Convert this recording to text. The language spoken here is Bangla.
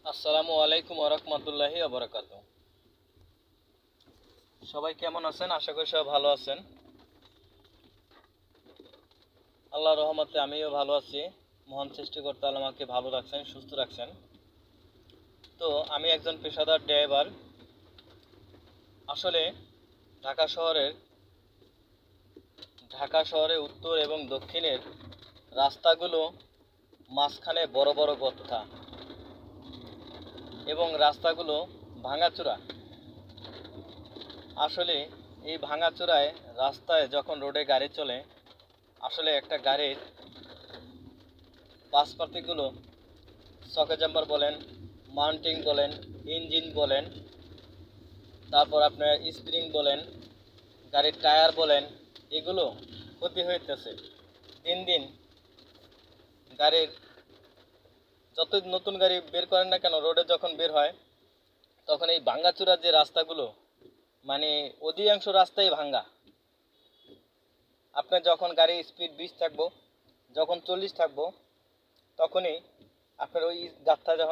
আসসালামু আলাইকুম ওরহমতুল্লাহি ওবরাকাতু। সবাই কেমন আছেন? আশা করি সবাই ভালো আছেন। আল্লাহর রহমতে আমিও ভালো আছি। মহান সৃষ্টিকর্তা আল্লাহ আমাকে ভালো রাখছেন, সুস্থ রাখছেন। তো আমি একজন পেশাদার ড্রাইভার। আসলে ঢাকা শহরের ঢাকা শহরে উত্তর এবং দক্ষিণের রাস্তাগুলো মাঝখানে বড় বড় গর্তা এবং রাস্তাগুলো ভাঙাচোরা। আসলে এই ভাঙাচোরায় রাস্তায় যখন রোডে গাড়ি চলে, আসলে একটা গাড়ির পার্টসগুলো, সকেট জাম্পার বলেন, মাউন্টিং বলেন, ইঞ্জিন বলেন, তারপর আপনার স্প্রিং বলেন, গাড়ির টায়ার বলেন, এগুলো ক্ষতি হইতেছে দিন দিন। গাড়ির যত নতুন গাড়ি বের করেন না কেন, রোডে যখন বের হয় তখন এই ভাঙ্গাচোরা যে রাস্তাগুলো, মানে অধিকাংশ রাস্তাই ভাঙ্গা। আপনার যখন গাড়ি স্পিড 20 থাকবো, যখন 40 থাকবো, তখনই আপনার ওই গাত্তা যখন